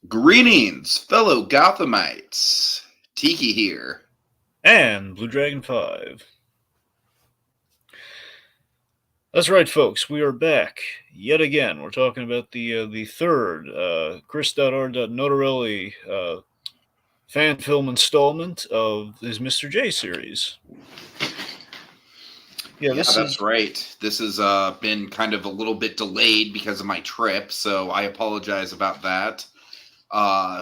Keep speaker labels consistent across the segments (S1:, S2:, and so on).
S1: Greetings, fellow Gothamites. Tiki here.
S2: And Bluedragonfive. That's right, folks. We are back yet again. We're talking about the third Chris.R.Notarile fan film installment of his Mr.J series. Yeah,
S1: Yeah,
S2: this
S1: that's
S2: is
S1: right. This has been kind of a little bit delayed because of my trip, so I apologize about that.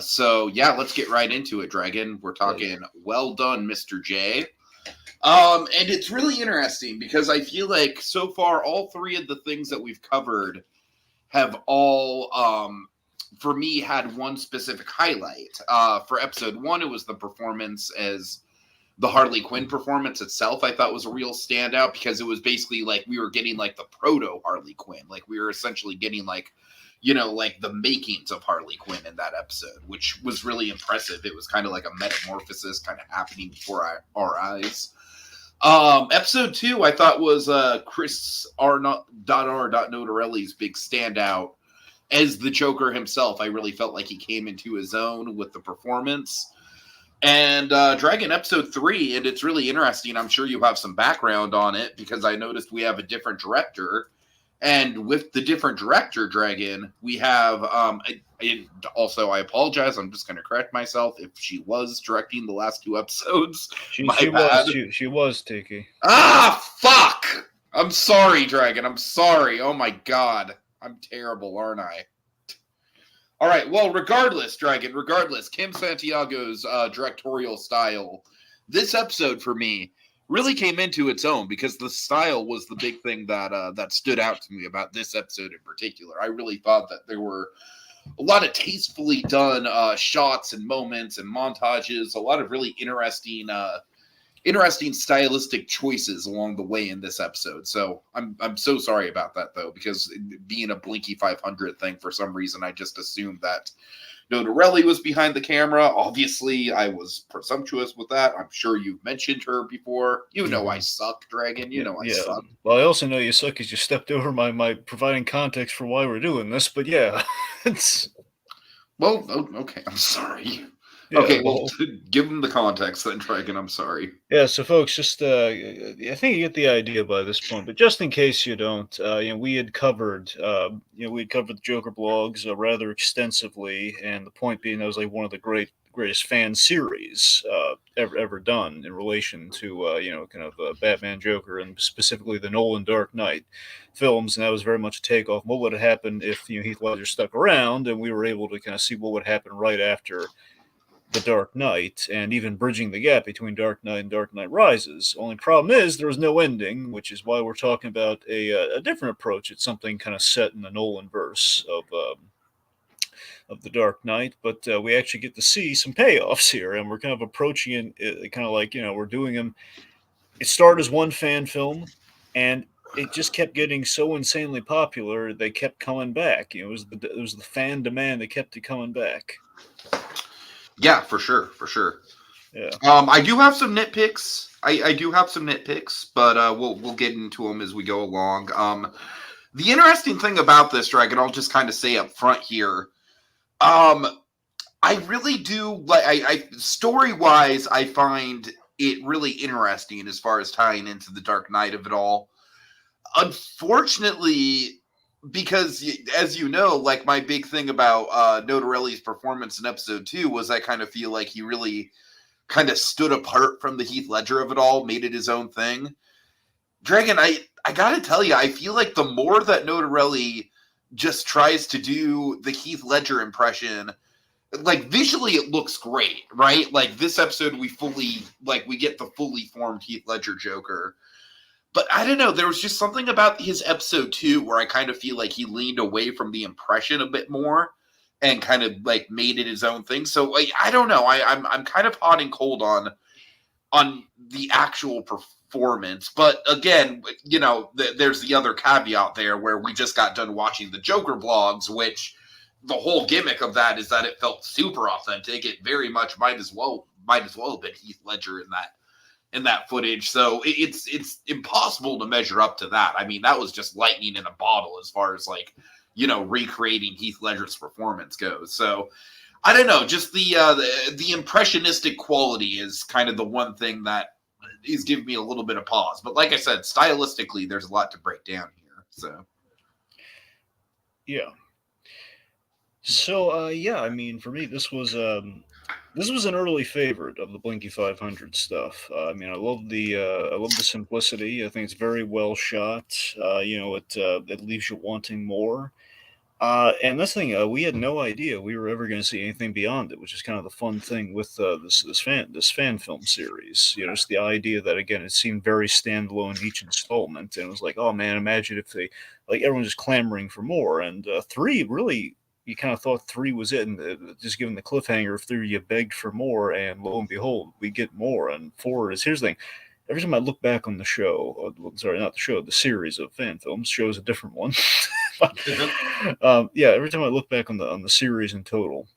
S1: So let's get right into it, Dragon. We're talking well done, Mr. J. And it's really interesting because I feel like so far all three of the things that we've covered have all for me had one specific highlight. For episode 1, it was the performance as the Harley Quinn performance itself. I thought was a real standout because it was basically like we were getting like the proto Harley Quinn. Like we were essentially getting like like the makings of Harley Quinn in that episode, which was really impressive. It was kind of like a metamorphosis kind of happening before our eyes. Episode 2, I thought was Chris R.Notarile's big standout as the Joker himself. I really felt like he came into his own with the performance. And Dragon episode 3, and it's really interesting. I'm sure you have some background on it because I noticed we have a different director. And with the different director, Dragon, we have also, I apologize. I'm just going to correct myself. If she was directing the last 2 episodes,
S2: she was Tiki.
S1: Fuck! I'm sorry, Dragon. I'm sorry. Oh my god. I'm terrible, aren't I? All right, well, regardless, Dragon, Kim Santiago's directorial style, this episode for me really came into its own because the style was the big thing that stood out to me about this episode in particular. I really thought that there were a lot of tastefully done shots and moments and montages, a lot of really interesting stylistic choices along the way in this episode. So I'm so sorry about that though, because being a Blinky500 thing, for some reason I just assumed that Notarile was behind the camera. Obviously, I was presumptuous with that. I'm sure you've mentioned her before. You know I suck, Dragon. You know I suck.
S2: Well, I also know you suck because you stepped over my providing context for why we're doing this. But yeah, it's
S1: well, okay. I'm sorry.
S2: Yeah,
S1: okay, well, give them the context then, Dragon. I'm sorry.
S2: Yeah, so folks, just I think you get the idea by this point, but just in case you don't, we had covered, the Joker blogs rather extensively, and the point being that was like one of the greatest fan series ever done in relation to Batman Joker and specifically the Nolan Dark Knight films, and that was very much a takeoff. What would have happened if Heath Ledger stuck around, and we were able to kind of see what would happen right after the Dark Knight, and even bridging the gap between Dark Knight and Dark Knight Rises. Only problem is there was no ending, which is why we're talking about a different approach. It's something kind of set in the Nolan verse of the Dark Knight, but we actually get to see some payoffs here, and we're kind of approaching it kind of like we're doing them. It started as one fan film, and it just kept getting so insanely popular. They kept coming back. It was the fan demand that kept it coming back.
S1: Yeah, for sure.
S2: Yeah.
S1: I do have some nitpicks. I do have some nitpicks, but we'll get into them as we go along. The interesting thing about this, Dragon, I'll just kind of say up front here. I really do like. I story wise, I find it really interesting as far as tying into the Dark Knight of it all. Unfortunately, because as you know, like my big thing about Notarile's performance in episode 2 was I kind of feel like he really kind of stood apart from the Heath Ledger of it all, made it his own thing. Dragon, I gotta tell you, I feel like the more that Notarile just tries to do the Heath Ledger impression, like visually it looks great, right? Like this episode we get the fully formed Heath Ledger Joker. But I don't know, there was just something about his episode 2 where I kind of feel like he leaned away from the impression a bit more and kind of like made it his own thing. So like, I don't know, I'm kind of hot and cold on the actual performance. But again, there's the other caveat there where we just got done watching the Joker blogs, which the whole gimmick of that is that it felt super authentic. It very much might as well have been Heath Ledger in that footage. So it's impossible to measure up to that. I mean, that was just lightning in a bottle as far as like, recreating Heath Ledger's performance goes. So I don't know, just the impressionistic quality is kind of the one thing that is giving me a little bit of pause. But like I said, stylistically, there's a lot to break down here. So
S2: Yeah. So yeah, I mean, for me, this was an early favorite of the Blinky 500 stuff. I mean, I love the simplicity. I think it's very well shot. It leaves you wanting more. And this thing, we had no idea we were ever going to see anything beyond it, which is kind of the fun thing with this fan film series. You know, just the idea that again it seemed very standalone each installment, and it was like, oh man, imagine if they like everyone's just clamoring for more. And three really, you kind of thought three was it, and just given the cliffhanger of three, you begged for more, and lo and behold, we get more. And four is here's the thing. Every time I look back on the show, sorry, not the show, the series of fan films, shows a different one. Yeah, every time I look back on the series in total,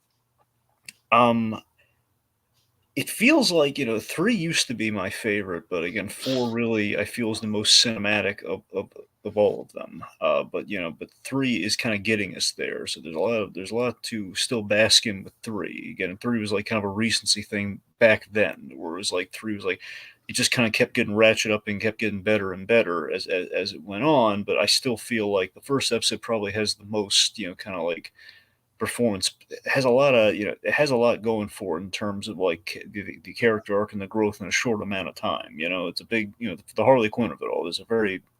S2: it feels like three used to be my favorite, but again, four really I feel is the most cinematic of all of them. But three is kind of getting us there. So there's a lot to still bask in with three. Again, three was like kind of a recency thing back then, where it was like three was like it just kind of kept getting ratchet up and kept getting better and better as it went on. But I still feel like the first episode probably has the most kind of like performance. It has a lot of it has a lot going for it in terms of like the character arc and the growth in a short amount of time. It's a big the Harley Quinn of it all. There's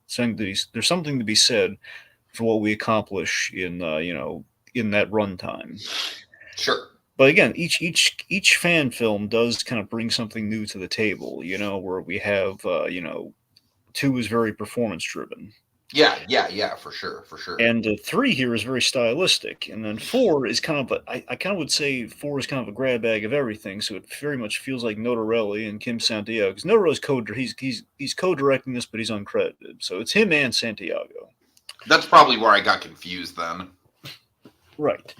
S2: something to be said for what we accomplish in in that runtime.
S1: sure.
S2: But again, each fan film does kind of bring something new to the table. Where we have two is very performance driven.
S1: Yeah, for sure.
S2: And three here is very stylistic, and then four is kind of I kind of would say four is kind of a grab bag of everything. So it very much feels like Notarile and Kim Santiago, because Notarile's he's co-directing this, but he's uncredited. So it's him and Santiago.
S1: That's probably where I got confused then.
S2: Right.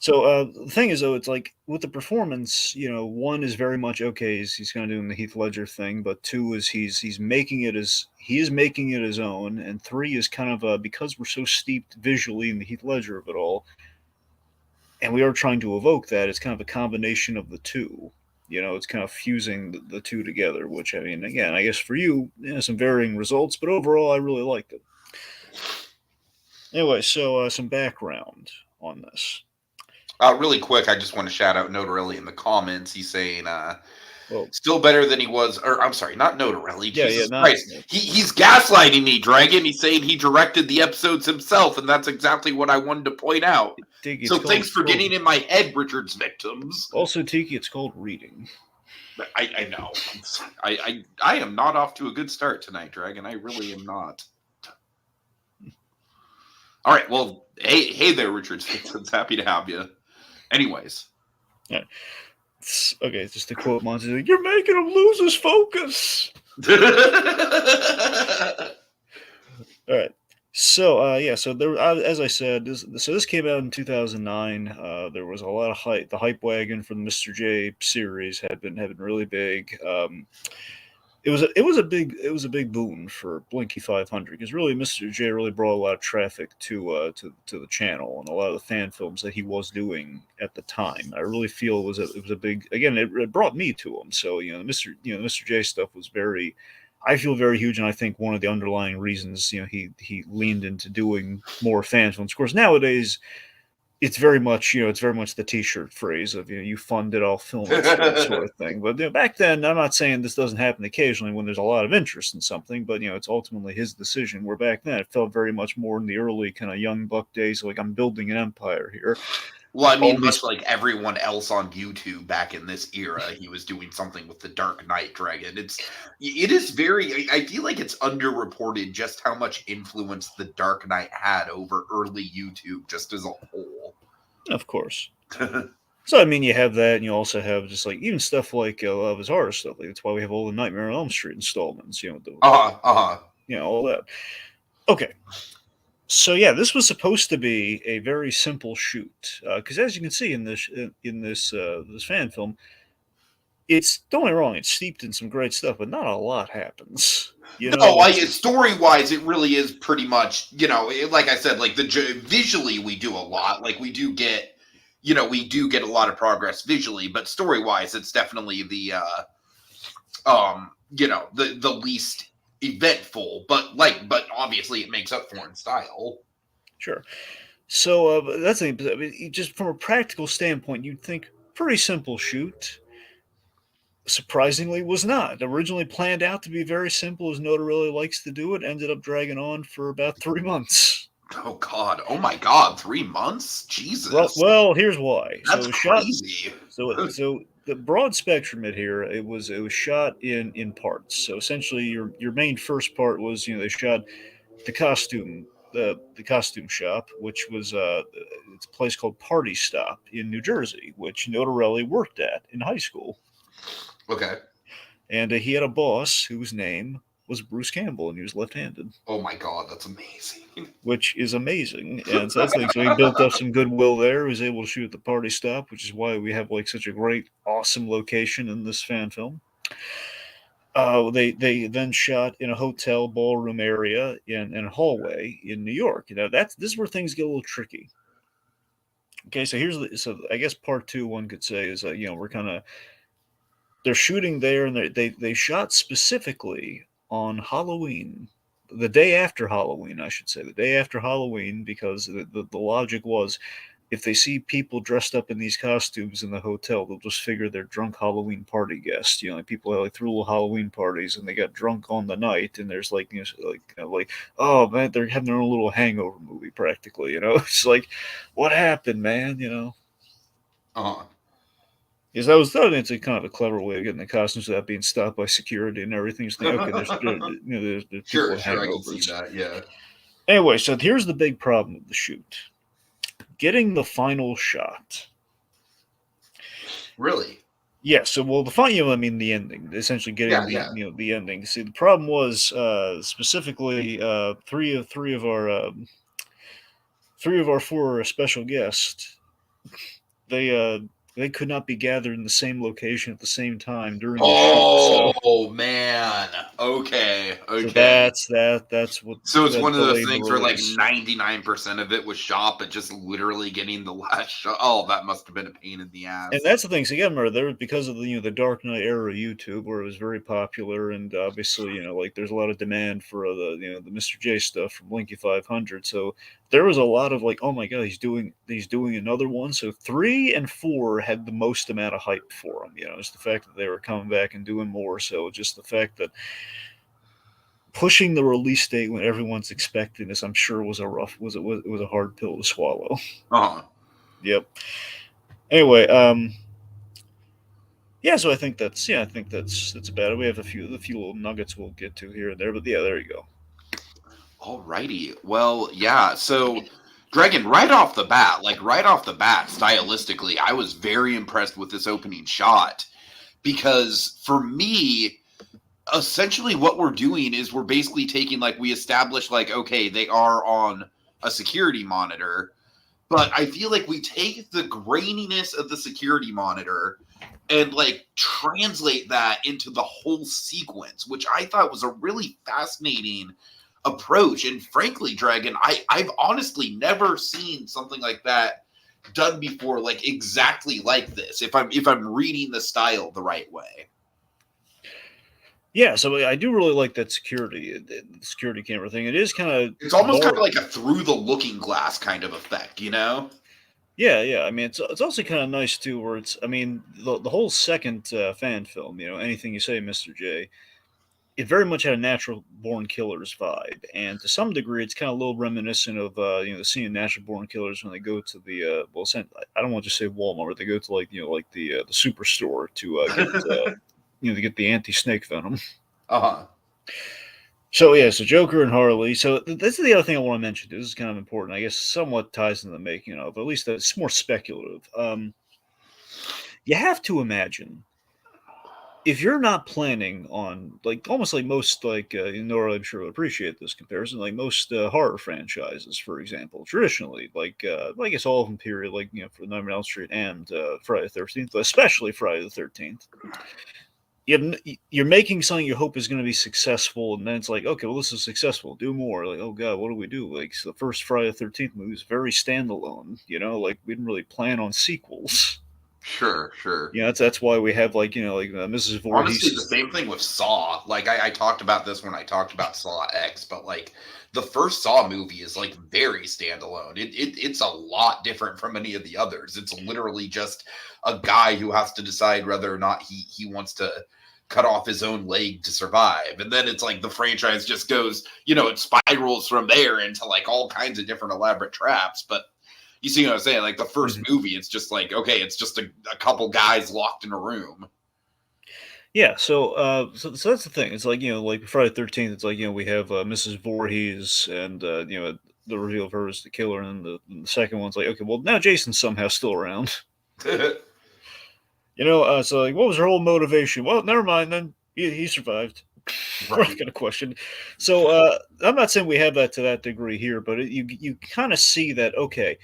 S2: So the thing is, though, it's like with the performance, one is very much okay. He's kind of doing the Heath Ledger thing, but two is he's making it his own, and three is kind of because we're so steeped visually in the Heath Ledger of it all, and we are trying to evoke that. It's kind of a combination of the two. It's kind of fusing the two together. Which I mean, again, I guess for you, some varying results, but overall, I really liked it. Anyway, so some background on this.
S1: Really quick, I just want to shout out Notarile in the comments. He's saying, still better than he was, or I'm sorry, not Notarile. Jesus Christ. He's gaslighting me, Dragon. He's saying he directed the episodes himself, and that's exactly what I wanted to point out. So thanks for getting in my head, Richard's victims.
S2: Also, Tiki, it's called reading.
S1: I know. I am not off to a good start tonight, Dragon. I really am not. All right, well, hey there, Richard's victims. Happy to have you. Anyways.
S2: Yeah. Okay, just to quote Monty, you're making him lose his focus. All right. So so there, as I said, this came out in 2009. There was a lot of hype. The hype wagon from the Mr.J series had been really big. It was a big boon for Blinky 500 because really Mr.J really brought a lot of traffic to the channel and a lot of the fan films that he was doing at the time. I really feel it was a big, again, it brought me to him. So Mr.J stuff was I feel very huge, and I think one of the underlying reasons he leaned into doing more fan films. Of course, nowadays it's very much the T-shirt phrase of you fund it, I'll film it sort of thing. But back then, I'm not saying this doesn't happen occasionally when there's a lot of interest in something, but it's ultimately his decision. Where back then it felt very much more in the early kind of young buck days, like I'm building an empire here.
S1: Well, I mean, much like everyone else on YouTube back in this era, he was doing something with the Dark Knight Dragon. It is very. I feel like it's underreported just how much influence the Dark Knight had over early YouTube, just as a whole.
S2: Of course. So I mean, you have that, and you also have just like even stuff like a lot of his horror stuff. Like that's why we have all the Nightmare on Elm Street installments. All that. Okay. So yeah, this was supposed to be a very simple shoot because, as you can see in this fan film, don't get me wrong, it's steeped in some great stuff, but not a lot happens.
S1: Story-wise, it really is pretty much like I said, like visually we do a lot. Like we do get we do get a lot of progress visually, but story wise, it's definitely the the least eventful, but obviously it makes up for in style.
S2: Sure. So that's the thing. I mean, just from a practical standpoint, you'd think pretty simple shoot. Surprisingly, was not. Originally planned out to be very simple, as Notarile likes to do it. Ended up dragging on for about 3 months.
S1: Oh God! Oh my God! 3 months? Jesus!
S2: Well, here's why.
S1: That's
S2: So shot.
S1: crazy.
S2: So the broad spectrum it here. It was shot in parts. So essentially, your main first part was they shot the costume the costume shop, which was it's a place called Party Stop in New Jersey, which Notarile worked at in high school.
S1: Okay.
S2: And he had a boss whose name was Bruce Campbell, and he was left-handed.
S1: Oh my God, that's amazing.
S2: Which is amazing, and so that's the thing. So he built up some goodwill there. He was able to shoot at the Party Stop, which is why we have such a great, awesome location in this fan film. They then shot in a hotel ballroom area in a hallway in New York. This is where things get a little tricky. Okay, so I guess part two, one could say, is we're kind of they're shooting there, and they shot specifically on Halloween, the day after Halloween, I should say, the day after Halloween, because the logic was, if they see people dressed up in these costumes in the hotel, they'll just figure they're drunk Halloween party guests. People threw little Halloween parties and they got drunk on the night, and there's oh man, they're having their own little hangover movie practically. It's like, what happened, man?
S1: Uh-huh.
S2: Because that was thought it's a kind of a clever way of getting the costumes without being stopped by security and everything. Just think, okay, there's people
S1: Sure,
S2: with
S1: I can
S2: hangovers.
S1: see that. Yeah.
S2: Anyway, so here's the big problem with the shoot: getting the final shot.
S1: Really?
S2: Yeah. So, well, the final, I mean, the ending. Essentially, getting the ending. See, the problem was specifically three of our four special guests. They could not be gathered in the same location at the same time during the shoot.
S1: Oh man. Okay.
S2: So that's what.
S1: So it's one of those
S2: delayed the
S1: things where
S2: release.
S1: 99% of it was shot, but just literally getting the last shot. Oh, that must have been a pain in the ass.
S2: And that's the thing. So again, remember, there because of the Dark Knight era of YouTube, where it was very popular, and obviously there's a lot of demand for the Mr. J stuff from Blinky500. So there was a lot of oh my God, he's doing another one. So 3 and 4 had the most amount of hype for them. It's the fact that they were coming back and doing more. So just the fact that pushing the release date when everyone's expecting this, I'm sure, was a hard pill to swallow.
S1: Uh-huh.
S2: Yep. Anyway, yeah. So I think that's about it. We have a few little nuggets we'll get to here and there, but yeah, there you go.
S1: Alrighty. Well, yeah. So, Dragon, right off the bat, stylistically, I was very impressed with this opening shot, because for me, essentially what we're doing is we're basically taking, we established, okay, they are on a security monitor, but I feel like we take the graininess of the security monitor and translate that into the whole sequence, which I thought was a really fascinating approach. And frankly, Dragon, I've honestly never seen something like that done before, exactly like this, if I'm reading the style the right way.
S2: Yeah, so I do really like that security camera thing. It is kind of...
S1: It's almost kind of like a through the looking glass kind of effect,
S2: Yeah. I mean, it's also kind of nice too, where it's... I mean, the whole second fan film, Anything You Say, Mr. J, it very much had a Natural Born Killers vibe, and to some degree, it's kind of a little reminiscent of the scene in Natural Born Killers when they go to the I don't want to just say Walmart, but they go to the superstore to get to get the anti-snake venom.
S1: Uh-huh.
S2: So yeah, so Joker and Harley. So this is the other thing I want to mention. This is kind of important. I guess somewhat ties into the making of. At least it's more speculative. You have to imagine, if you're not planning on almost like most Nora, I'm sure will appreciate this comparison, like most horror franchises, for example, traditionally, I guess all of them, period, for Nightmare on Elm Street and Friday the 13th, but especially Friday the 13th. you're making something you hope is going to be successful, and then it's like, okay, well, this is successful. Do more. Like, oh god, what do we do? Like, so the first Friday the 13th movie was very standalone. Like we didn't really plan on sequels.
S1: Sure, sure.
S2: That's why we have like Mrs.
S1: Honestly, the
S2: Voorhees.
S1: same thing with Saw. Like I talked about this when I talked about Saw X, but like the first Saw movie is like very standalone. It's a lot different from any of the others. It's literally just a guy who has to decide whether or not he wants to cut off his own leg to survive. And then it's like the franchise just goes, it spirals from there into like all kinds of different elaborate traps. But you see what I'm saying? Like the first movie, it's just like, okay, it's just a couple guys locked in a room.
S2: Yeah, so that's the thing. It's like like Friday the 13th. It's like we have Mrs. Voorhees, and the reveal of her as the killer, and the second one's like, okay, well now Jason's somehow still around. So like, what was her whole motivation? Well, never mind. Then he survived. Right. We're not gonna question. So I'm not saying we have that to that degree here, but you kind of see that. Okay,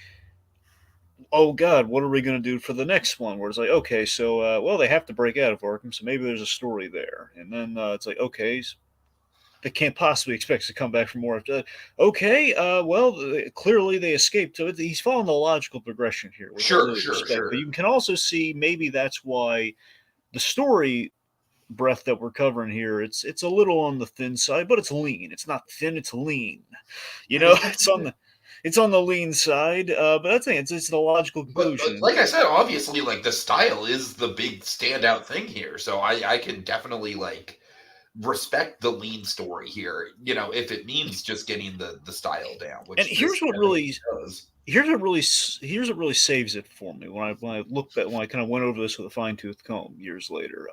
S2: oh god, what are we going to do for the next one? Where it's like, okay, so well, they have to break out of Arkham, so maybe there's a story there. And then it's like, okay, they can't possibly expect to come back for more after that. Okay, well, clearly they escaped. So he's following the logical progression here.
S1: Sure.
S2: But you can also see maybe that's why the story breadth that we're covering here, it's a little on the thin side, but it's lean. It's not thin, it's lean. It's on the lean side, but I think it's the logical conclusion.
S1: But like I said, obviously, like the style is the big standout thing here. So I can definitely like respect the lean story here. If it means just getting the style down. Which
S2: and here's what really saves it for me when I look back, when I kind of went over this with a fine-tooth comb years later.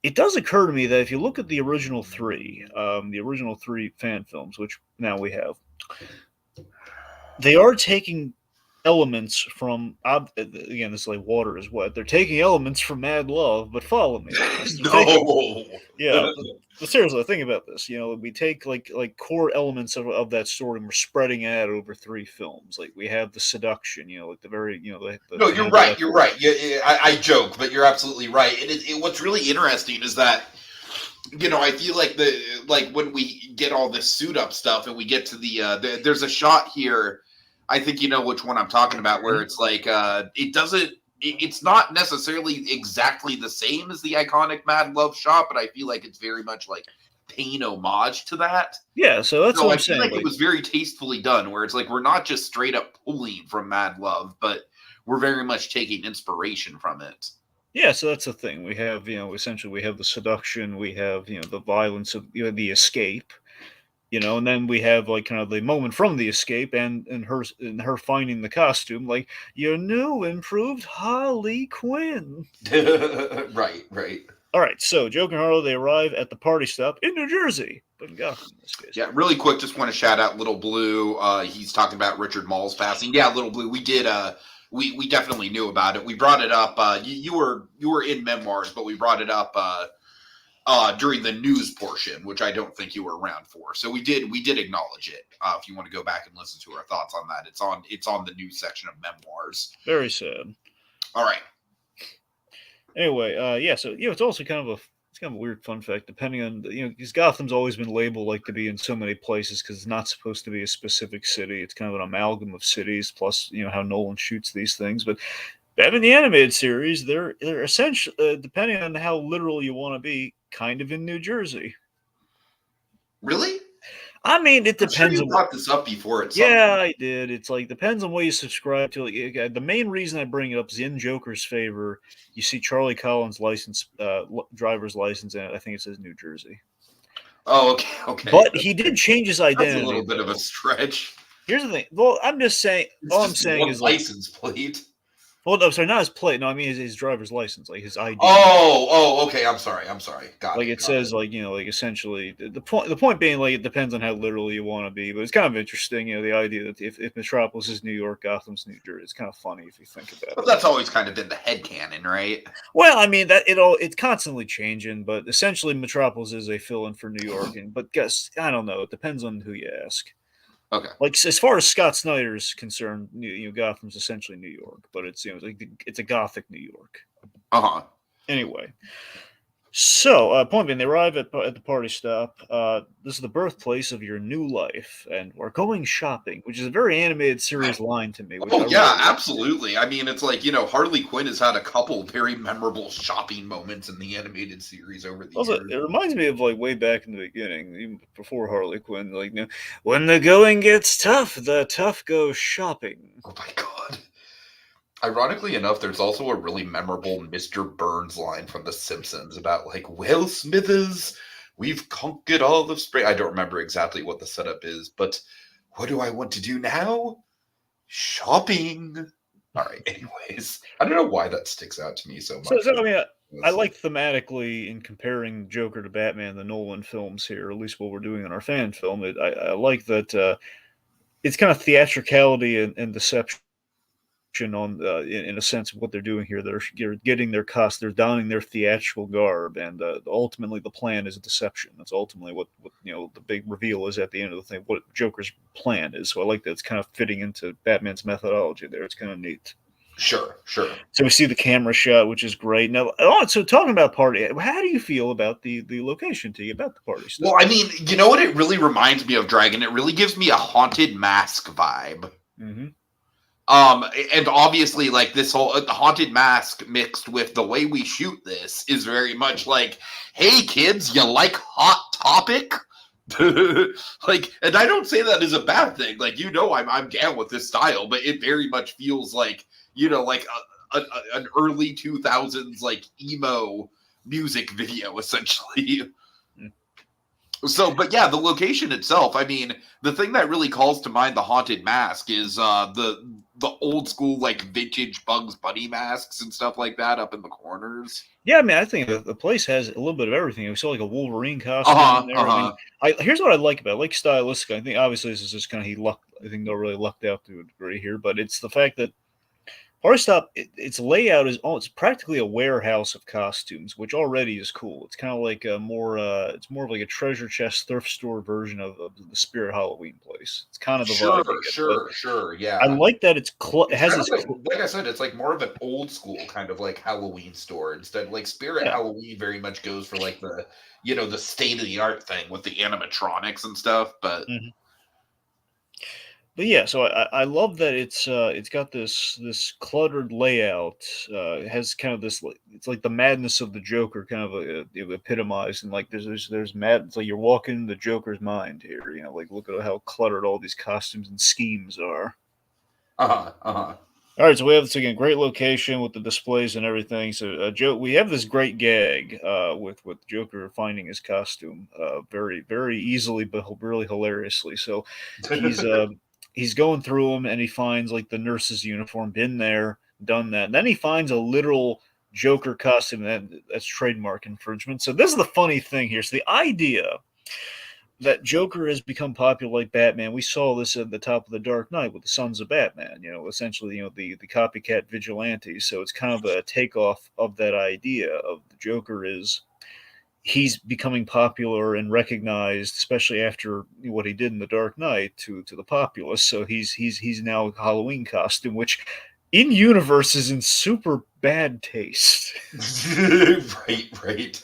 S2: It does occur to me that if you look at the original three fan films, which now we have, they are taking elements from, again, this is like water is wet. They're taking elements from Mad Love, but follow me. But seriously, think about this. We take like core elements of that story, and we're spreading it out over three films. Like we have the seduction, like the very,
S1: no, you're right. You're right. Yeah, I joke, but you're absolutely right. And what's really interesting is that, I feel like when we get all this suit up stuff and we get to there's a shot here. I think you know which one I'm talking about, where it's like it's not necessarily exactly the same as the iconic Mad Love shot, but I feel like it's very much like paying homage to that.
S2: Yeah, so that's what I'm saying.
S1: Like it was very tastefully done, where it's like we're not just straight up pulling from Mad Love, but we're very much taking inspiration from it.
S2: Yeah, so that's the thing. We have, essentially we have the seduction, we have, the violence of the escape. And then we have like kind of the moment from the escape and her finding the costume, like your new improved Harley Quinn.
S1: Right.
S2: All right, so Joker and Harley, they arrive at the party stop in New Jersey, but in Gotham in this case.
S1: Yeah, really quick, just want to shout out Little Blue. He's talking about Richard Mall's passing. Yeah, Little Blue, we did. We definitely knew about it. We brought it up. You were in memoirs, but we brought it up during the news portion, which I don't think you were around for. So we did acknowledge it. If you want to go back and listen to our thoughts on that, it's on the news section of memoirs.
S2: Very sad.
S1: All right.
S2: Anyway, yeah. So it's also kind of a weird fun fact. Depending on because Gotham's always been labeled like to be in so many places because it's not supposed to be a specific city. It's kind of an amalgam of cities. Plus, how Nolan shoots these things, but. In the animated series, they're essentially, depending on how literal you want to be, kind of in New Jersey.
S1: Really?
S2: I mean, it depends.
S1: I'm sure you brought this up before.
S2: I did. It's like depends on what you subscribe to. Like, the main reason I bring it up is in Joker's favor. You see Charlie Collins' driver's license, and I think it says New Jersey.
S1: Oh, okay.
S2: But he did change his identity.
S1: That's a little bit of a stretch.
S2: Here's the thing. Well, I'm just saying. All I'm saying is
S1: license plate.
S2: Well, no, sorry, not his plate. No, I mean his driver's license, like his ID.
S1: Oh, okay. I'm sorry. Got
S2: it says, like essentially the point being, like, it depends on how literal you want to be, but it's kind of interesting, the idea that if Metropolis is New York, Gotham's New Jersey. It's kind of funny if you think about it.
S1: But that's always kind of been the headcanon, right?
S2: Well, I mean it's constantly changing, but essentially Metropolis is a fill-in for New York, but I don't know. It depends on who you ask.
S1: Okay.
S2: Like as far as Scott Snyder is concerned, Gotham's essentially New York, but it's it's a gothic New York.
S1: Uh-huh.
S2: Anyway, So, point being, they arrive at the party stop. This is the birthplace of your new life, and we're going shopping, which is a very animated series line to me, which I
S1: Oh yeah,
S2: really like.
S1: absolutely. I mean, it's like, Harley Quinn has had a couple very memorable shopping moments in the animated series over the
S2: Also,
S1: years.
S2: it reminds me of like way back in the beginning, even before Harley Quinn. Like, when the going gets tough, the tough go shopping.
S1: Oh my god. Ironically enough, there's also a really memorable Mr. Burns line from The Simpsons about like, well, Smithers, we've conquered all of spring. I don't remember exactly what the setup is, but what do I want to do now? Shopping. All right. Anyways, I don't know why that sticks out to me so
S2: So,
S1: much.
S2: so I mean, I
S1: It's
S2: like thematically in comparing Joker to Batman, the Nolan films here, at least what we're doing in our fan film. I like that it's kind of theatricality and deception on in a sense of what they're doing here. They're getting their cost, they're donning their theatrical garb, and ultimately the plan is a deception. That's ultimately what the big reveal is at the end of the thing. What Joker's plan is. So I like that it's kind of fitting into Batman's methodology there. It's kind of neat.
S1: Sure, sure.
S2: So we see the camera shot, which is great. Now, so talking about party, how do you feel about the location to you about the party stuff?
S1: Well, I mean, you know what it really reminds me of, Dragon? It really gives me a Haunted Mask vibe.
S2: Mm-hmm.
S1: And obviously, like this whole Haunted Mask mixed with the way we shoot this is very much like, hey kids, you like Hot Topic? Like, and I don't say that as a bad thing. Like, I'm down with this style, but it very much feels like, like an early 2000s like emo music video essentially. So, but yeah, the location itself. I mean, the thing that really calls to mind the Haunted Mask is the old school like vintage Bugs Bunny masks and stuff like that up in the corners.
S2: Yeah, I mean, I think the place has a little bit of everything. We saw like a Wolverine costume in there. I mean, here's what I like about it. Like stylistic. I think obviously this is just kind of he lucked. I think they're really lucked out to a degree here, but it's the fact that Stop, its layout is it's practically a warehouse of costumes, which already is cool. It's kind of like it's more of like a treasure chest thrift store version of the Spirit Halloween place. It's kind of the vibe you get.
S1: Sure,
S2: I
S1: yeah.
S2: like that it
S1: It's
S2: has
S1: kind
S2: this.
S1: of like I said, it's like more of an old school kind of like Halloween store instead. Like Spirit
S2: Yeah.
S1: Halloween very much goes for like the state of the art thing with the animatronics and stuff. But
S2: But yeah, so I love that it's got this cluttered layout. It has kind of this it's like the madness of the Joker kind of epitomized, and like there's mad. It's like you're walking the Joker's mind here. Like look at how cluttered all these costumes and schemes are. All right, so we have this again great location with the displays and everything. So we have this great gag with Joker finding his costume very very easily but really hilariously. So he's going through them and he finds like the nurse's uniform, been there, done that. And then he finds a literal Joker costume that's trademark infringement. So this is the funny thing here. So the idea that Joker has become popular like Batman, we saw this at the top of the Dark Knight with the Sons of Batman. Essentially, the copycat vigilantes. So it's kind of a takeoff of that idea of the Joker is he's becoming popular and recognized, especially after what he did in the Dark Knight to the populace. So he's now a Halloween costume, which in universe is in super bad taste.
S1: right.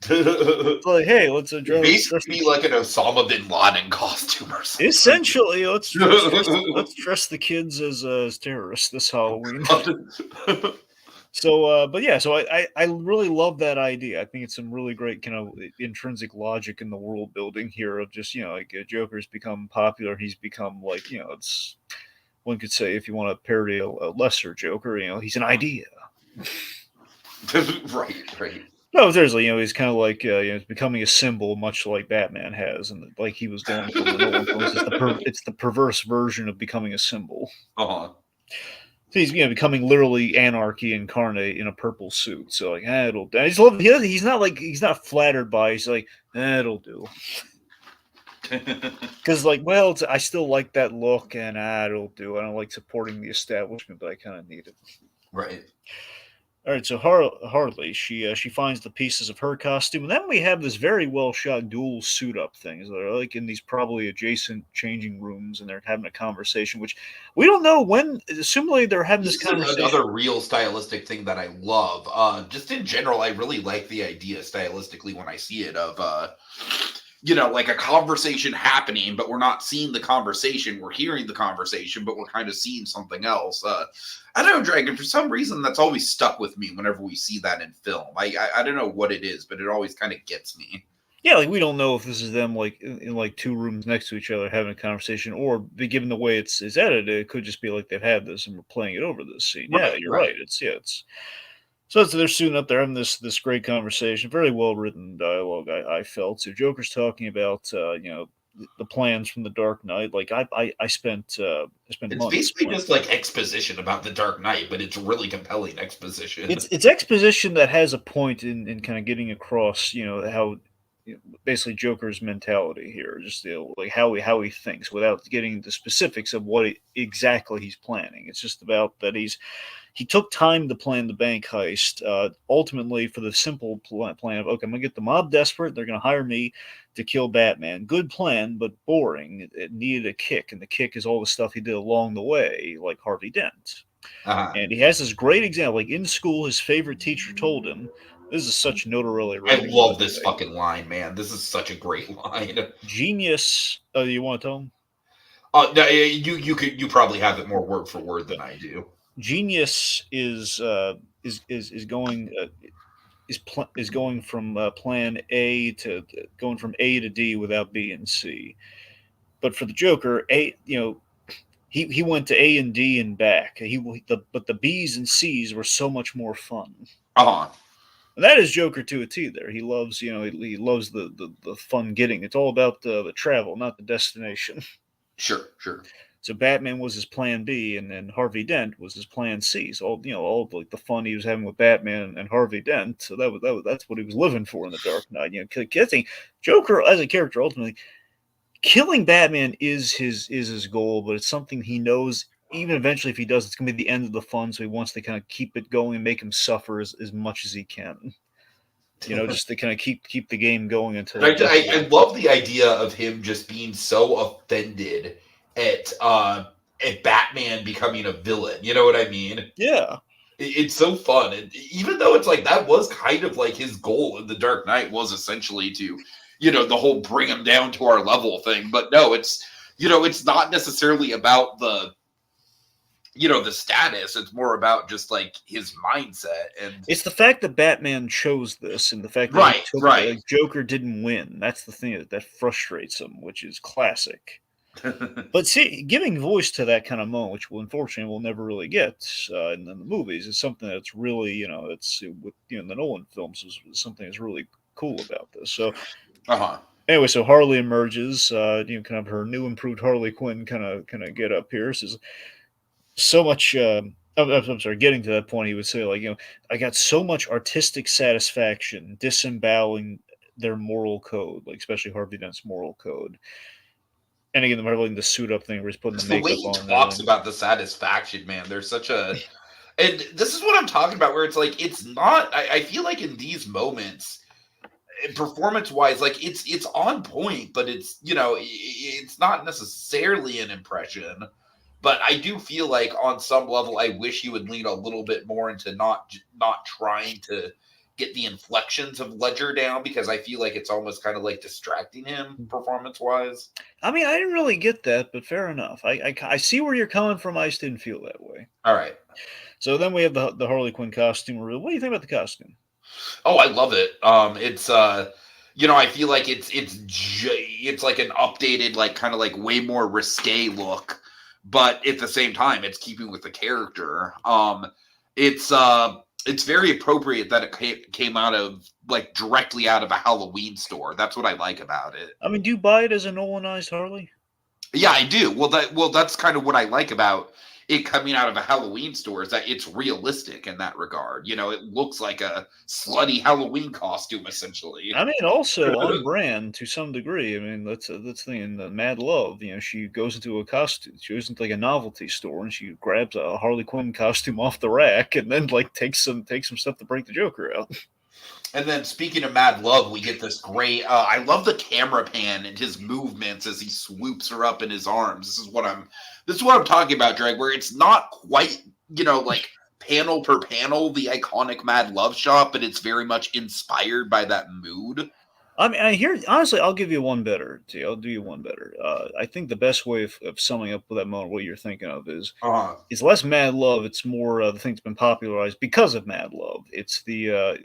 S2: It's like, hey, let's
S1: basically be like an Osama bin Laden costume or something.
S2: Essentially, let's dress the kids as terrorists this Halloween. So, but yeah, so I really love that idea. I think it's some really great kind of intrinsic logic in the world building here of just like Joker's become popular. He's become like it's one could say if you want to parody a lesser Joker, he's an idea.
S1: Right.
S2: No, seriously, he's kind of like he's becoming a symbol, much like Batman has, and like he was going for the Nolan films. It's the perverse version of becoming a symbol.
S1: So
S2: he's becoming literally anarchy incarnate in a purple suit. So like, it'll. I just love. He's not flattered by. He's like, it'll do. Because like, well, I still like that look, and it'll do. I don't like supporting the establishment, but I kind of need it.
S1: Right.
S2: All right, so Harley, she finds the pieces of her costume, and then we have this very well shot dual suit up things. They're like in these probably adjacent changing rooms, and they're having a conversation, which we don't know when. Assumably, they're having
S1: This
S2: this
S1: is
S2: conversation.
S1: another real stylistic thing that I love. Just in general, I really like the idea stylistically when I see it of like a conversation happening, but we're not seeing the conversation. We're hearing the conversation, but we're kind of seeing something else. I don't know, Dragon. For some reason, that's always stuck with me whenever we see that in film. I don't know what it is, but it always kind of gets me.
S2: Yeah, like we don't know if this is them like in like two rooms next to each other having a conversation, or given the way it's edited, it could just be like they've had this and we're playing it over this scene. Yeah,
S1: Right,
S2: you're
S1: right.
S2: right. It's so they're suiting up. They're having this great conversation. Very well written dialogue. I felt. So Joker's talking about the plans from the Dark Knight. Like I spent
S1: It's
S2: months.
S1: basically just like exposition about the Dark Knight, but it's really compelling exposition.
S2: It's exposition that has a point in kind of getting across. How basically Joker's mentality here, just like how he thinks, without getting the specifics of what exactly he's planning. It's just about that he took time to plan the bank heist, ultimately for the simple plan of, okay, I'm going to get the mob desperate. They're going to hire me to kill Batman. Good plan, but boring. It needed a kick, and the kick is all the stuff he did along the way, like Harvey Dent.
S1: Uh-huh.
S2: And he has this great example. Like in school, his favorite teacher told him, this is such Notarile
S1: I
S2: writing, by
S1: love
S2: the
S1: this
S2: way.
S1: fucking line, man. This is such a great line.
S2: Genius. Oh, you want to tell him?
S1: No, you probably have it more word for word than I do.
S2: Genius is going is going from plan A to going from A to D without B and C. But for the Joker, he went to A and D and back. But the B's and C's were so much more fun.
S1: Uh-huh.
S2: And that is Joker to a T. There, he loves he loves the fun getting. It's all about the travel, not the destination.
S1: Sure, sure.
S2: So Batman was his plan B, and then Harvey Dent was his plan C. So all like the fun he was having with Batman and Harvey Dent. So that's what he was living for in the Dark Knight. Getting Joker as a character ultimately killing Batman is his goal, but it's something he knows. Even eventually, if he does, it's going to be the end of the fun. So he wants to kind of keep it going and make him suffer as much as he can. Just to kind of keep the game going until he
S1: I
S2: definitely.
S1: love the idea of him just being so offended at Batman becoming a villain. You know what I mean?
S2: Yeah.
S1: It's so fun, and even though it's like that was kind of like his goal in the Dark Knight was essentially to, the whole bring him down to our level thing. But no, it's not necessarily about the status. It's more about just like his mindset and
S2: It's the fact that Batman chose this, and the fact that he
S1: right,
S2: took
S1: right.
S2: Joker didn't win. That's the thing that frustrates him, which is classic. But see, giving voice to that kind of moment, which unfortunately we'll never really get in the movies, is something that's really, it's with the Nolan films is something that's really cool about this. So
S1: Uh-huh.
S2: anyway, so Harley emerges, kind of her new improved Harley Quinn kind of get up here. Says so much. I'm sorry. Getting to that point, he would say like, I got so much artistic satisfaction disemboweling their moral code, like especially Harvey Dent's moral code. And again, the suit up thing where he's putting the
S1: It's the way
S2: makeup
S1: he
S2: on and
S1: talks
S2: everything.
S1: about the satisfaction, man. There's such a and this is what I'm talking about, where it's like it's not I feel like in these moments, performance wise, like it's on point, but it's not necessarily an impression. But I do feel like on some level, I wish he would lean a little bit more into not trying to get the inflections of Ledger down, because I feel like it's almost kind of like distracting him performance wise.
S2: I mean, I didn't really get that, but fair enough. I see where you're coming from. I just didn't feel that way.
S1: All right.
S2: So then we have the Harley Quinn costume. What do you think about the costume?
S1: Oh, I love it. It's I feel like it's like an updated, like kind of like way more risque look, but at the same time, it's keeping with the character. It's very appropriate that it came out of like directly out of a Halloween store. That's what I like about it.
S2: I mean, do you buy it as a Nolanized Harley?
S1: Yeah, I do. Well, that's kind of what I like about it coming out of a Halloween store is that it's realistic in that regard. You know, it looks like a slutty Halloween costume essentially.
S2: I mean, also on brand to some degree. I mean, that's the thing in Mad Love. You know, she goes into a costume. She goes into like a novelty store and she grabs a Harley Quinn costume off the rack and then like takes some stuff to break the Joker out.
S1: And then speaking of Mad Love, we get this great. I love the camera pan and his movements as he swoops her up in his arms. This is what I'm talking about, Dreg. Where it's not quite, you know, like panel per panel the iconic Mad Love shot, but it's very much inspired by that mood.
S2: I mean, honestly, I'll give you one better. I'll do you one better. I think the best way of summing up that moment, what you're thinking of, is it's less Mad Love. It's more the thing that's been popularized because of Mad Love. It's the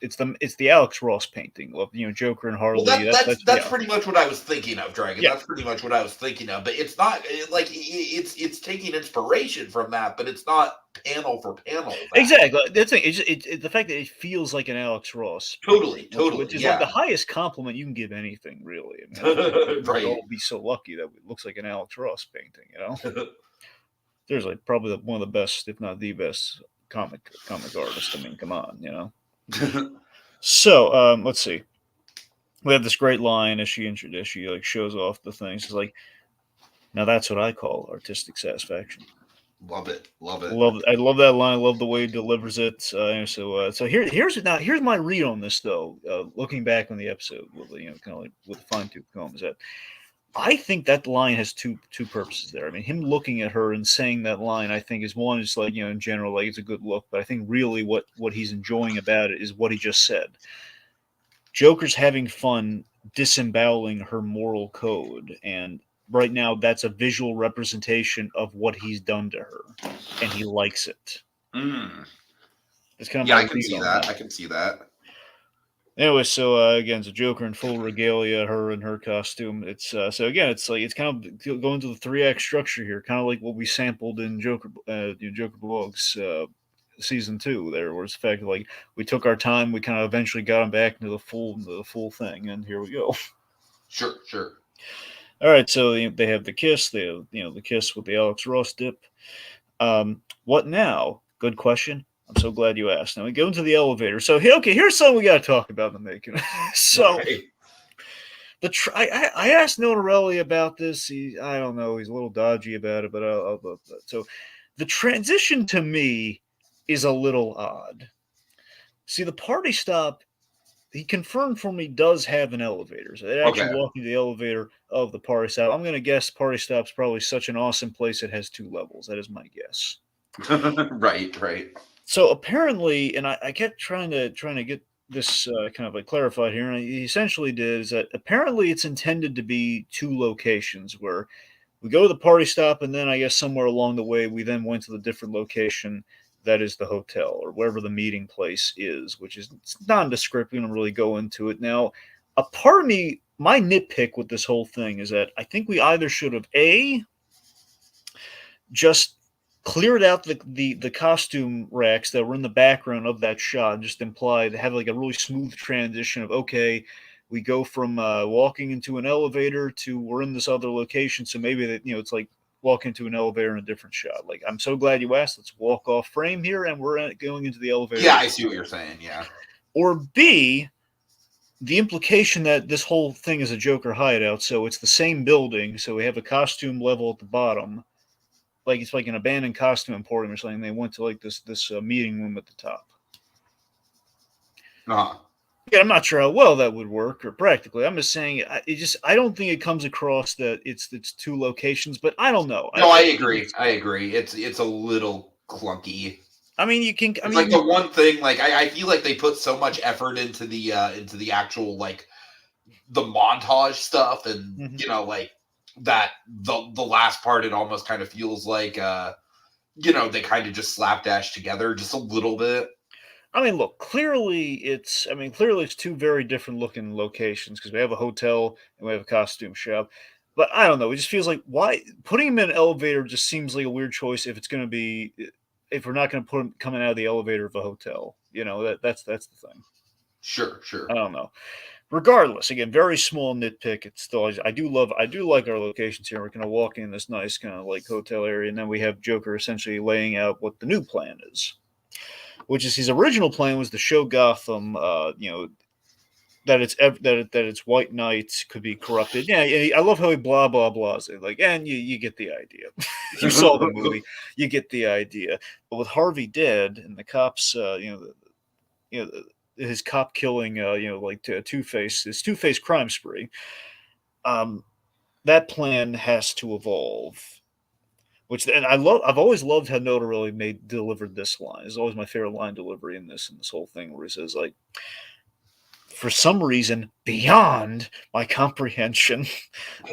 S2: it's the Alex Ross painting of, you know, Joker and Harley.
S1: Well, that's pretty much what I was thinking of, Dragon. Yeah. That's pretty much what I was thinking of. But it's not like it's taking inspiration from that, but it's not panel for panel.
S2: Exactly. That's the thing. It's the fact that it feels like an Alex Ross.
S1: Totally.
S2: Which is like the highest compliment you can give anything, really. I mean, right. We'd all be so lucky that it looks like an Alex Ross painting, you know? There's like probably one of the best, if not the best, comic artist. I mean, come on, you know? So let's see. We have this great line as she like shows off the things. It's like, now that's what I call artistic satisfaction.
S1: Love it.
S2: I love that line. I love the way he delivers it. So here's my read on this though. Looking back on the episode, with kind of like with a fine tooth comb, is that I think that line has two purposes there. I mean, him looking at her and saying that line, I think is one, is like, you know, in general, like it's a good look. But I think really what he's enjoying about it is what he just said. Joker's having fun disemboweling her moral code, and right now that's a visual representation of what he's done to her, and he likes it. It's kind of
S1: I can see that. I can see that.
S2: Anyway, so again, it's a Joker in full regalia, her in her costume. It's so again, it's kind of going to the 3-act structure here, kind of like what we sampled in Joker Blogs season 2. There was the fact that like we took our time, we kind of eventually got him back into the full thing, and here we go.
S1: Sure.
S2: All right, so they have the kiss. They have, the kiss with the Alex Ross dip. What now? Good question. I'm so glad you asked. Now we go into the elevator. So here's something we got to talk about in the making. So right. I asked Notarile about this. I don't know. He's a little dodgy about it, but so the transition to me is a little odd. See, the party stop, he confirmed for me, does have an elevator. So they actually walk into the elevator of the party stop. I'm going to guess party stop's probably such an awesome place it has 2 levels. That is my guess.
S1: Right.
S2: So apparently, and I kept trying to get this kind of like clarified here, and he essentially did, is that apparently it's intended to be 2 locations where we go to the party stop, and then I guess somewhere along the way we then went to the different location that is the hotel or wherever the meeting place is, which is nondescript. We don't really go into it. Now, a part of me, my nitpick with this whole thing is that I think we either should have just cleared out the costume racks that were in the background of that shot, just implied, have like a really smooth transition of, okay, we go from walking into an elevator to we're in this other location. So maybe that, it's like walk into an elevator in a different shot. Like, I'm so glad you asked. Let's walk off frame here, and we're going into the elevator.
S1: Yeah, I see what you're saying. Yeah.
S2: Or B, the implication that this whole thing is a Joker hideout, so it's the same building. So we have a costume level at the bottom, like it's like an abandoned costume emporium or something. They went to like this meeting room at the top. Yeah, I'm not sure how well that would work or practically. I'm just saying, I don't think it comes across that it's 2 locations, but I don't know.
S1: No, I agree. It's a little clunky.
S2: I mean,
S1: like the one thing, like I feel like they put so much effort into the actual like the montage stuff, and like that the last part, it almost kind of feels like they kind of just slapdash together just a little bit.
S2: I mean, look, clearly it's 2 very different looking locations because we have a hotel and we have a costume shop. But I don't know. It just feels like, why putting him in an elevator just seems like a weird choice if we're not going to put him coming out of the elevator of a hotel. That's the thing.
S1: Sure.
S2: I don't know. regardless, again, very small nitpick. It's still I do like our locations here. We're kind of walking in this nice kind of like hotel area, and then we have Joker essentially laying out what the new plan is, which is his original plan was to show Gotham, that its white knights could be corrupted. Yeah, I love how he blah blah blahs it. Like, and you get the idea. You saw the movie, you get the idea. But with Harvey dead and the cops, his cop killing, Two-Face, his Two-Face crime spree, that plan has to evolve. I've always loved how Notarile delivered this line. It's always my favorite line delivery in this whole thing, where he says like, for some reason beyond my comprehension,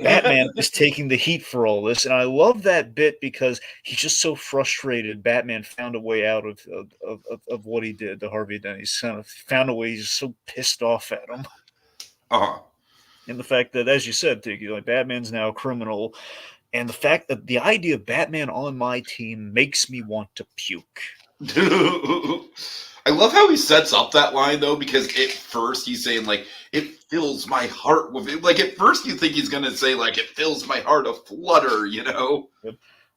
S2: Batman is taking the heat for all this. And I love that bit because he's just so frustrated. Batman found a way out of what he did to Harvey Dent. He's kind of found a way. He's so pissed off at him. And the fact that, as you said, Tiki, like, Batman's now a criminal. And the fact that the idea of Batman on my team makes me want to puke.
S1: I love how he sets up that line, though, because at first he's saying, like, it fills my heart with it. Like, at first you think he's going to say, like, it fills my heart aflutter, you know?
S2: Yep.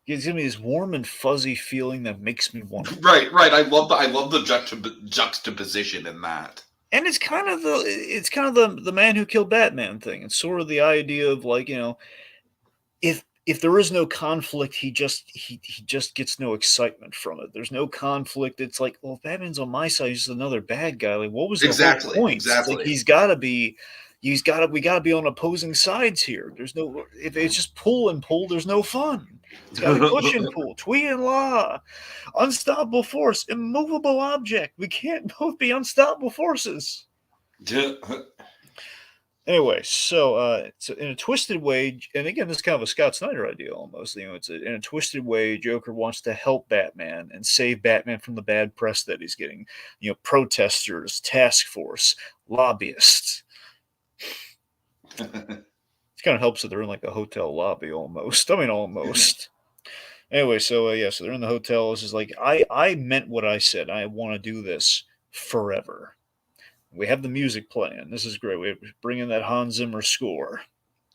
S2: Gives me this warm and fuzzy feeling that makes me want to.
S1: Right. I love the juxtaposition in that.
S2: And it's kind of the man who killed Batman thing. It's sort of the idea of, like, if there is no conflict, he just gets no excitement from it. There's no conflict. It's like, well, if Batman's on my side, he's just another bad guy. Like, what was the whole point?
S1: Exactly.
S2: Like, we gotta be on opposing sides here. There's no, if it's just pull and pull, there's no fun. It's gotta be push and pull, twee and la, unstoppable force, immovable object. We can't both be unstoppable forces. Anyway, so in a twisted way, and again, this is kind of a Scott Snyder idea almost. In a twisted way, Joker wants to help Batman and save Batman from the bad press that he's getting. Protesters, task force, lobbyists. It kind of helps that they're in like a hotel lobby almost. I mean, almost. Anyway, so they're in the hotel. This is like, I meant what I said. I want to do this forever. We have the music playing. This is great. We bring in that Hans Zimmer score.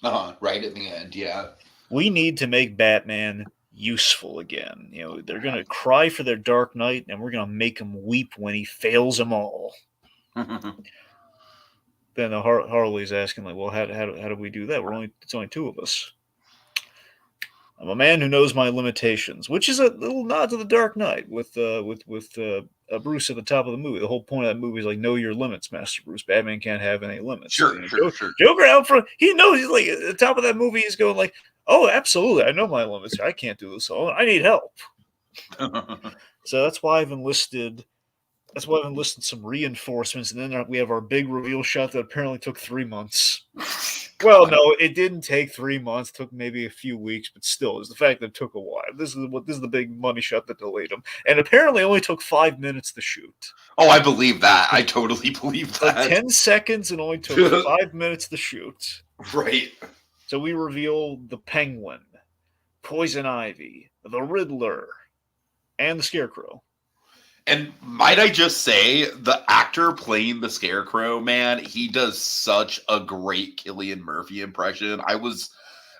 S1: Right at the end, yeah.
S2: We need to make Batman useful again. They're going to cry for their Dark Knight, and we're going to make them weep when he fails them all. Then Harley's asking, like, well, how do we do that? It's only two of us. I'm a man who knows my limitations, which is a little nod to the Dark Knight with Bruce at the top of the movie. The whole point of that movie is like, know your limits, Master Bruce. Batman can't have any limits.
S1: Sure.
S2: Joker out front, he knows. He's like at the top of that movie. He's going like, oh, absolutely, I know my limits. I can't do this alone. I need help. So that's why I've enlisted some reinforcements, and then we have our big reveal shot that apparently took 3 months. Well, no, it didn't take 3 months. It took maybe a few weeks, but still, it's the fact that it took a while. This is the big money shot that delayed them, and apparently only took 5 minutes to shoot.
S1: Oh, I believe that. I totally believe that.
S2: Like 10 seconds and only took 5 minutes to shoot.
S1: Right.
S2: So we reveal the Penguin, Poison Ivy, the Riddler, and the Scarecrow.
S1: And might I just say, the actor playing the Scarecrow, man, he does such a great Cillian Murphy impression. I was,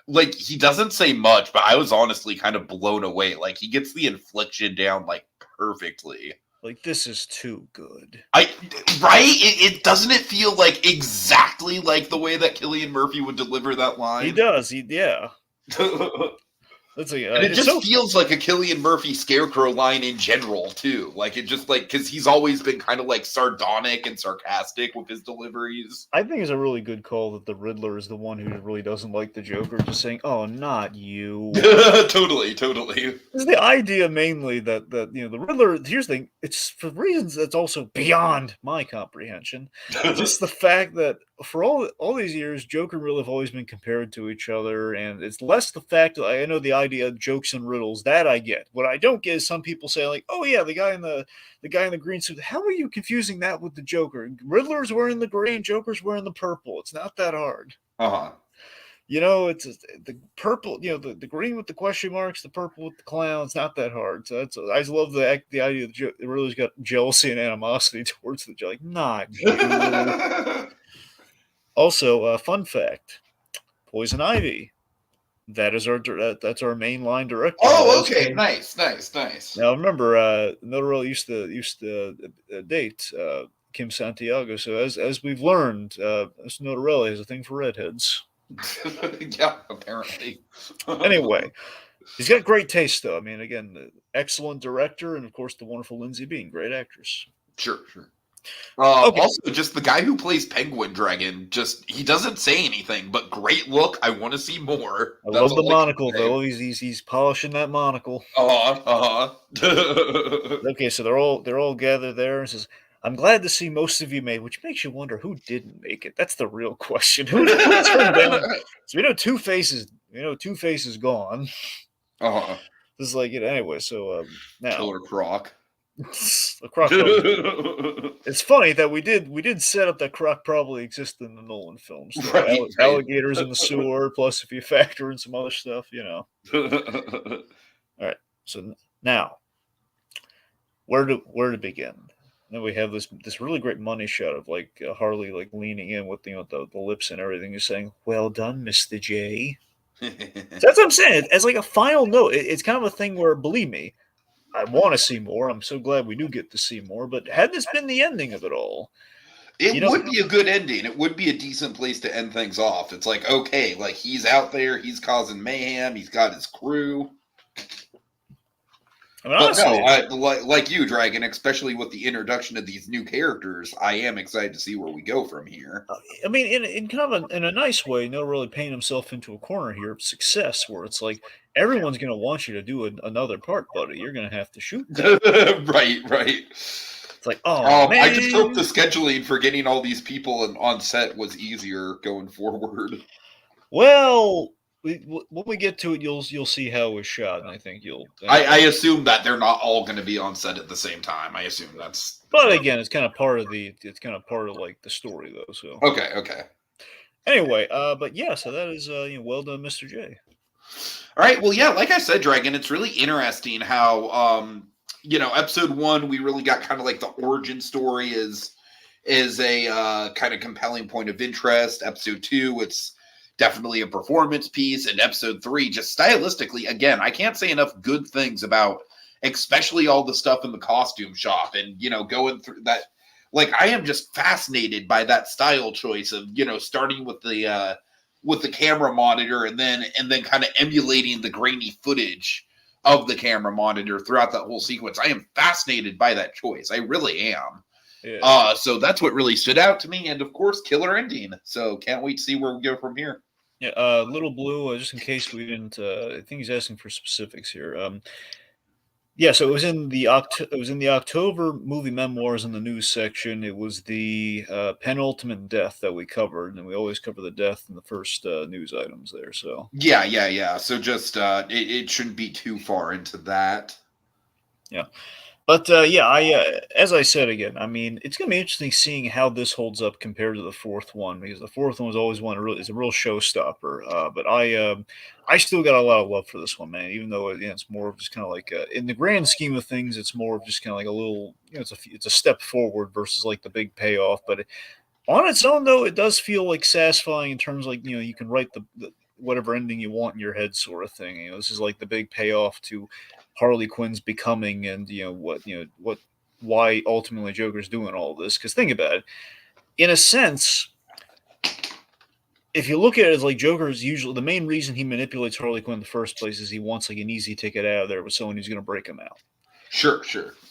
S1: like, he doesn't say much, but I was honestly kind of blown away. Like, he gets the infliction down, like, perfectly.
S2: Like, this is too good.
S1: Right? It doesn't it feel like exactly like the way that Cillian Murphy would deliver that line?
S2: He does, yeah. Let's see,
S1: and it just feels like a Cillian Murphy Scarecrow line in general, too. Like, it just, like, because he's always been kind of, like, sardonic and sarcastic with his deliveries.
S2: I think it's a really good call that the Riddler is the one who really doesn't like the Joker, just saying, oh, not you.
S1: Totally.
S2: It's the idea mainly that the Riddler, here's the thing, it's for reasons that's also beyond my comprehension. Just the fact that for all these years, Joker and Riddler have always been compared to each other, and it's less the fact that I know the idea of jokes and riddles, that I get. What I don't get is some people say, like, oh yeah, the guy in the green suit. How are you confusing that with the Joker? Riddler's wearing the gray and Joker's wearing the purple. It's not that hard. It's the purple, the green with the question marks, the purple with the clown. It's not that hard. So I just love the idea that Riddler's got jealousy and animosity towards the Joker. Like, not you. Also, fun fact: Poison Ivy. That's our mainline director.
S1: Oh, okay, nice.
S2: Now remember, Notarile used to date Kim Santiago. So as we've learned, this Notarile has a thing for redheads.
S1: Yeah, apparently.
S2: Anyway, he's got great taste, though. I mean, again, excellent director, and of course, the wonderful Lindsay Bean, great actress.
S1: Sure.
S2: Okay.
S1: Also, just the guy who plays Penguin Dragon, he doesn't say anything, but great look. I want to see more.
S2: I love the monocle, though. He's polishing that monocle. Okay, so they're all gathered there, and says, "I'm glad to see most of you made," which makes you wonder who didn't make it. That's the real question. Who turned down? So we know Two Faces. Two Faces gone. This is like it anyway. So now
S1: Killer Croc.
S2: The Croc. It's funny that we did set up that Croc probably existed in the Nolan films. So
S1: Right.
S2: Alligators in the sewer, plus if you factor in some other stuff, All right. So now, where to begin? Then we have this really great money shot of like Harley like leaning in with the lips and everything. He's saying, "Well done, Mr. J." So that's what I'm saying. As like a final note, it's kind of a thing where, believe me, I want to see more. I'm so glad we do get to see more. But had this been the ending of it all,
S1: it would be a good ending. It would be a decent place to end things off. It's like, okay, like he's out there, he's causing mayhem, he's got his crew. I mean, honestly, but no, like you, Dragon, especially with the introduction of these new characters, I am excited to see where we go from here.
S2: I mean, in kind of in a nice way, really painting himself into a corner here of success, where it's like everyone's going to want you to do another part, buddy. You're going to have to shoot that.
S1: Right.
S2: It's like, oh man.
S1: I just hope the scheduling for getting all these people on set was easier going forward.
S2: Well, when we get to it, you'll see how it was shot, and I think you'll.
S1: I assume that they're not all going to be on set at the same time. I assume that's.
S2: But again, it's kind of part of like the story, though. So.
S1: Okay.
S2: Anyway, but yeah, so that is well done, Mr. J.
S1: All right. Well, yeah, like I said, Dragon, it's really interesting how episode 1 we really got kind of like the origin story is a kind of compelling point of interest. Episode 2, it's definitely a performance piece, and episode 3, just stylistically, again, I can't say enough good things about, especially all the stuff in the costume shop, and going through that. Like, I am just fascinated by that style choice of starting with the camera monitor and then kind of emulating the grainy footage of the camera monitor throughout that whole sequence. I am fascinated by that choice. I really am. Yeah. So that's what really stood out to me, and of course, killer ending. So can't wait to see where we go from here.
S2: Yeah, Little Blue. Just in case we didn't, I think he's asking for specifics here. Yeah, so it was in the October movie memoirs in the news section. It was the penultimate death that we covered, and we always cover the death in the first news items there. So
S1: yeah. So just it shouldn't be too far into that.
S2: Yeah. But as I said again, I mean, it's going to be interesting seeing how this holds up compared to the fourth one, because the fourth one was always is a real showstopper. But I still got a lot of love for this one, man. Even though it's more of just kind of like in the grand scheme of things, it's more of just kind of like a little, it's a step forward versus like the big payoff. But on its own, though, it does feel like satisfying in terms of like you can write the whatever ending you want in your head, sort of thing. This is like the big payoff to Harley Quinn's becoming, and why ultimately Joker's doing all this. Because think about it, in a sense, if you look at it as like Joker's usually the main reason he manipulates Harley Quinn in the first place is he wants like an easy ticket out of there with someone who's going to break him out.
S1: Sure.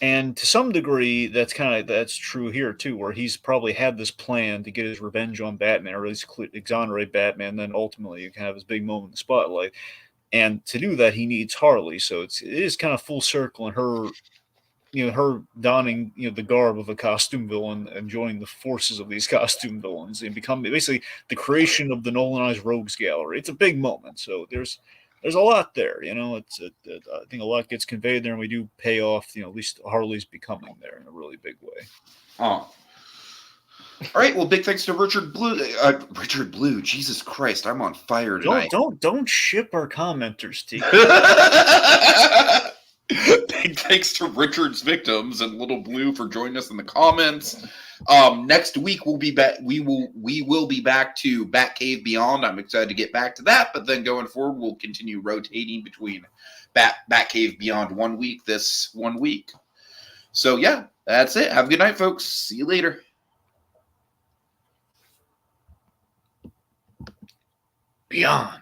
S2: And to some degree, that's true here too, where he's probably had this plan to get his revenge on Batman, or at least exonerate Batman. Then ultimately, you can have his big moment in the spotlight. And to do that, he needs Harley. So it is kind of full circle, and her donning the garb of a costume villain and joining the forces of these costume villains and becoming basically the creation of the Nolanized Rogues Gallery. It's a big moment. So there's a lot there. I think a lot gets conveyed there, and we do pay off. At least Harley's becoming there in a really big way.
S1: Oh. All right. Well, big thanks to Richard Blue. Richard Blue. Jesus Christ, I'm on fire tonight.
S2: Don't ship our commenters, Tiki.
S1: Big thanks to Richard's victims and Little Blue for joining us in the comments. Next week we'll be back. We will be back to Batcave Beyond. I'm excited to get back to that. But then going forward, we'll continue rotating between Batcave Beyond 1 week, this 1 week. So yeah, that's it. Have a good night, folks. See you later.
S2: Beyond.